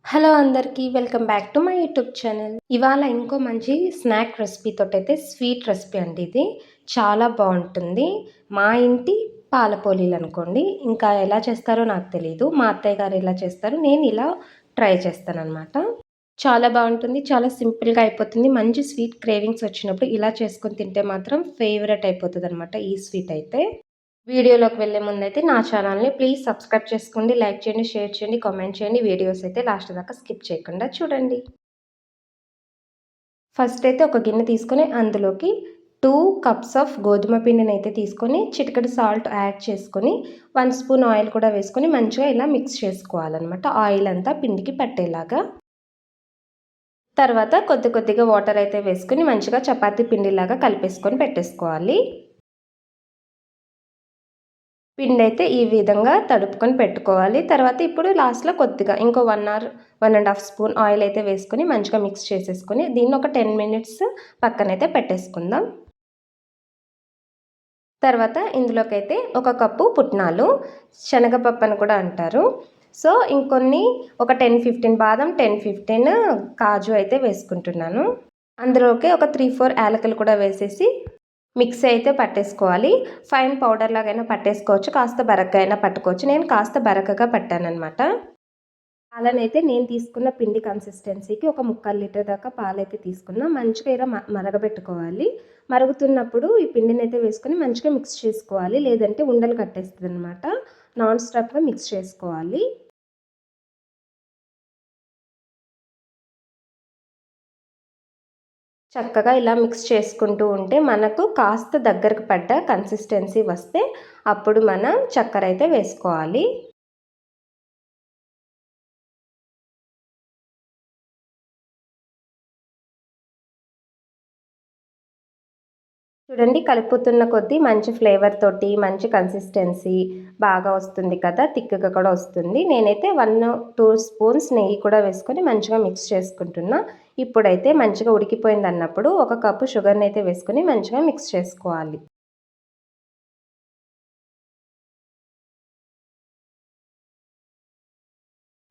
Hello అందరికీ welcome back to my YouTube channel. ఇవాళ ఇంకో మంచి స్నాక్ రెసిపీ తోటైతే స్వీట్ రెసిపీ అండి ఇది. చాలా బావుంటుంది. మా ఇంటి పాలపోలీలు అనుకోండి. ఇంకా ఎలా చేస్తారో నాకు తెలీదు. మా అత్తయ్య గారు ఎలా చేస్తారు, నేను ఇలా ట్రై చేస్తాననమాట. చాలా బావుంటుంది. చాలా సింపుల్‌గా అయిపోతుంది. మంచి స్వీట్ క్రేవింగ్స్ వచ్చినప్పుడు ఇలా చేసుకొని తింటే మాత్రం ఫేవరెట్ అయిపోతదనమాట ఈ స్వీట్ అయితే. వీడియోలోకి వెళ్ళే ముందైతే నా ఛానల్‌ని ప్లీజ్ సబ్స్క్రైబ్ చేసుకోండి, లైక్ చేయండి, షేర్ చేయండి, కామెంట్ చేయండి. వీడియోస్ అయితే లాస్ట్ దాకా స్కిప్ చేయకుండా చూడండి. ఫస్ట్ అయితే ఒక గిన్నె తీసుకొని అందులోకి 2 కప్స్ ఆఫ్ గోధుమ పిండినైతే తీసుకొని చిటికెడు సాల్ట్ యాడ్ చేసుకొని 1 స్పూన్ ఆయిల్ కూడా వేసుకొని మంచిగా ఇలా మిక్స్ చేసుకోవాలన్నమాట. ఆయిల్ అంతా పిండికి పట్టేలాగా. తర్వాత కొద్ది కొద్దిగా వాటర్ అయితే వేసుకొని మంచిగా చపాతీ పిండిలాగా కలిపేసుకొని పెట్టేసుకోవాలి. పిండైతే ఈ విధంగా తడుపుకొని పెట్టుకోవాలి. తర్వాత ఇప్పుడు లాస్ట్‌లో కొద్దిగా ఇంకో 1 ఆర్ 1 ½ స్పూన్ ఆయిల్ అయితే వేసుకొని మంచిగా మిక్స్ చేసేసుకొని దీన్ని ఒక 10 మినిట్స్ పక్కనైతే పెట్టేసుకుందాం. తర్వాత ఇందులోకైతే ఒక కప్పు పుట్నాలు, శనగపప్పు అని కూడా అంటారు. సో, ఇంకొన్ని ఒక 10, 15 బాదం, 10, 15 కాజు అయితే వేసుకుంటున్నాను. అందులోకి ఒక 3, 4 యాలకులు కూడా వేసేసి మిక్సీ అయితే పట్టేసుకోవాలి. Fine powder లాగైనా పట్టేసుకోవచ్చు. కాస్త బరగ్గా అయినా పట్టుకోవచ్చు. నేను కాస్త బరకగా పట్టాననమాట. పాలనైతే నేను తీసుకున్న పిండి కన్సిస్టెన్సీకి ఒక 3/4 లీటర్ దాకా పాలైతే తీసుకున్నా. మంచిగా ఇలా మరగబెట్టుకోవాలి. మరుగుతున్నప్పుడు ఈ పిండినైతే వేసుకొని మంచిగా మిక్స్ చేసుకోవాలి. లేదంటే ఉండలు కట్టేస్తదనమాట. నాన్ స్టాప్‌గా మిక్స్ చేసుకోవాలి. చక్కగా ఇలా మిక్స్ చేసుకుంటూ ఉంటే మనకు కాస్త దగ్గరకు పడ్డ కన్సిస్టెన్సీ వస్తే అప్పుడు మనం చక్కెర అయితే వేసుకోవాలి. చూడండి కలుపుతున్న కొద్దీ మంచి ఫ్లేవర్ తోటి మంచి కన్సిస్టెన్సీ బాగా వస్తుంది కదా! థిక్‌గా కూడా వస్తుంది. నేనైతే 1, 2 స్పూన్స్ నెయ్యి కూడా వేసుకొని మంచిగా మిక్స్ చేసుకుంటున్నా. ఇప్పుడైతే మంచిగా ఉడికిపోయిందన్నప్పుడు ఒక కప్పు షుగర్‌నైతే వేసుకొని మంచిగా మిక్స్ చేసుకోవాలి.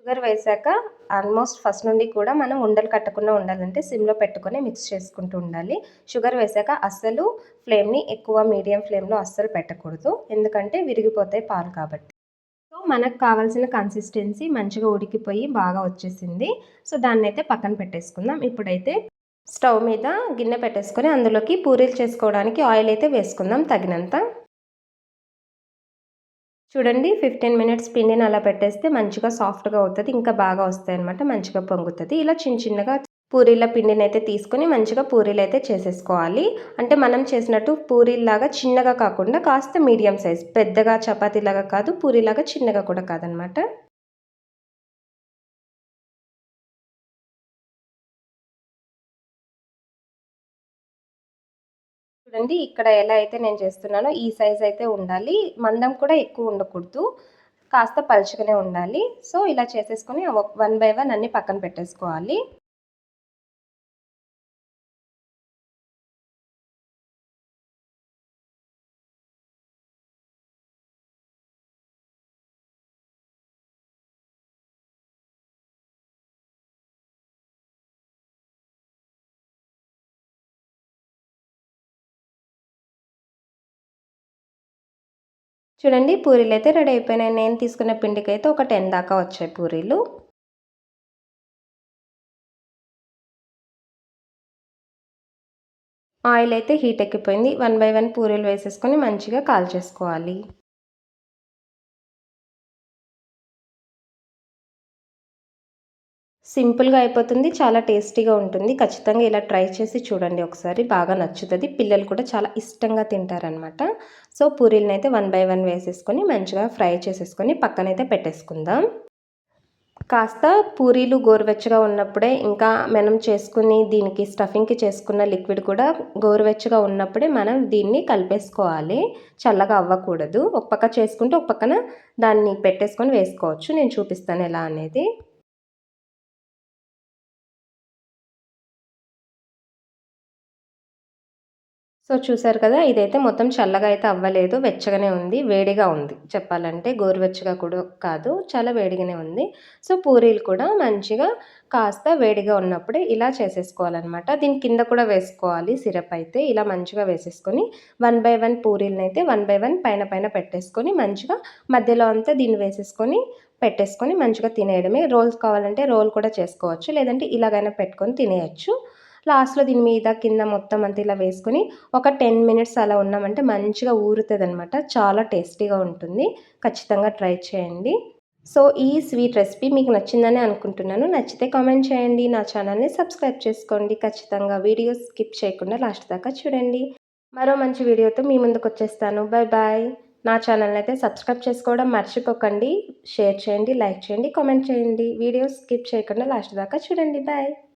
షుగర్ వేశాక ఆల్మోస్ట్ ఫస్ట్ నుండి కూడా మనం ఉండలు కట్టకుండా ఉండాలంటే సిమ్‌లో పెట్టుకొని మిక్స్ చేసుకుంటూ ఉండాలి. షుగర్ వేశాక అస్సలు ఫ్లేమ్‌ని ఎక్కువ మీడియం ఫ్లేమ్‌లో అస్సలు పెట్టకూడదు. ఎందుకంటే విరిగిపోతాయి పాలు కాబట్టి. సో, మనకు కావాల్సిన కన్సిస్టెన్సీ మంచిగా ఉడికిపోయి బాగా వచ్చేసింది. సో, దాన్నైతే పక్కన పెట్టేసుకుందాం. ఇప్పుడైతే స్టవ్ మీద గిన్నె పెట్టేసుకొని అందులోకి పూరీలు చేసుకోవడానికి ఆయిల్ అయితే వేసుకుందాం తగినంత. చూడండి 15 మినిట్స్ పిండిని అలా పెట్టేస్తే మంచిగా సాఫ్ట్‌గా అవుతది. ఇంకా బాగా వస్తాయన్నమాట. మంచిగా పొంగుతది. ఇలా చిన్న చిన్నగా పూరీల పిండినైతే తీసుకొని మంచిగా పూరీలైతే చేసేసుకోవాలి. అంటే మనం చేసినట్టు పూరీల్లాగా చిన్నగా కాకుండా కాస్త మీడియం సైజ్. పెద్దగా చపాతీలాగా కాదు, పూరీలాగా చిన్నగా కూడా కాదనమాట. చూడండి ఇక్కడ ఎలా అయితే నేను చేస్తున్నానో ఈ సైజ్ అయితే ఉండాలి. మందం కూడా ఎక్కువ ఉండకూడదు. కాస్త పలుచగానే ఉండాలి. సో, ఇలా చేసేసుకొని వన్ బై వన్ అన్నీ పక్కన పెట్టేసుకోవాలి. చూడండి పూరీలైతే రెడీ అయిపోయినాయి. నేను తీసుకున్న పిండికైతే ఒక 10 దాకా వచ్చాయి పూరీలు. ఆయిల్ అయితే హీట్ ఎక్కిపోయింది. వన్ బై వన్ పూరీలు వేసేసుకొని మంచిగా కాల్చేసుకోవాలి. సింపుల్‌గా అయిపోతుంది. చాలా టేస్టీగా ఉంటుంది. ఖచ్చితంగా ఇలా ట్రై చేసి చూడండి ఒకసారి. బాగా నచ్చుతది. పిల్లలు కూడా చాలా ఇష్టంగా తింటారనమాట. సో, పూరీలనైతే వన్ బై వన్ వేసేసుకొని మంచిగా ఫ్రై చేసేసుకొని పక్కనైతే పెట్టేసుకుందాం. కాస్త పూరీలు గోరువెచ్చగా ఉన్నప్పుడే ఇంకా మనం చేసుకుని దీనికి స్టఫింగ్‌కి చేసుకున్న లిక్విడ్ కూడా గోరువెచ్చగా ఉన్నప్పుడే మనం దీన్ని కలిపేసుకోవాలి. చల్లగా అవ్వకూడదు. ఒక పక్క చేసుకుంటే ఒక పక్కన దాన్ని పెట్టేసుకొని వేసుకోవచ్చు. నేను చూపిస్తాను ఎలా అనేది. సో చూసారు కదా! ఇదైతే మొత్తం చల్లగా అయితే అవ్వలేదు. వెచ్చగానే ఉంది. వేడిగా ఉంది చెప్పాలంటే. గోరువెచ్చగా కూడా కాదు. చాలా వేడిగానే ఉంది. సో పూరీలు కూడా మంచిగా కాస్త వేడిగా ఉన్నప్పుడే ఇలా చేసేసుకోవాలనమాట. దీని కింద కూడా వేసుకోవాలి సిరప్ అయితే. ఇలా మంచిగా వేసేసుకొని 1 బై 1 పూరీలనైతే 1 బై 1 పైన పైన పెట్టేసుకొని మంచిగా మధ్యలో అంతా దీన్ని వేసేసుకొని పెట్టేసుకొని మంచిగా తినేయడమే. రోల్స్ కావాలంటే రోల్ కూడా చేసుకోవచ్చు. లేదంటే ఇలాగైనా పెట్టుకొని తినేయొచ్చు. లాస్ట్‌లో దీని మీద కింద మొత్తం అంతా ఇలా వేసుకొని ఒక 10 మినిట్స్ అలా ఉన్నామంటే మంచిగా ఊరుతదనమాట. చాలా టేస్టీగా ఉంటుంది. ఖచ్చితంగా ట్రై చేయండి. సో, ఈ స్వీట్ రెసిపీ మీకు నచ్చిందనే అనుకుంటున్నాను. నచ్చితే కామెంట్ చేయండి. నా ఛానల్‌ని సబ్స్క్రైబ్ చేసుకోండి. ఖచ్చితంగా వీడియో స్కిప్ చేయకుండా లాస్ట్ దాకా చూడండి. మరో మంచి వీడియోతో మీ ముందుకొచ్చేస్తాను. Bye bye. నా ఛానల్‌ని అయితే సబ్స్క్రైబ్ చేసుకోవడం మర్చిపోకండి. షేర్ చేయండి, లైక్ చేయండి, కామెంట్ చేయండి. వీడియో స్కిప్ చేయకుండా లాస్ట్ దాకా చూడండి. బాయ్.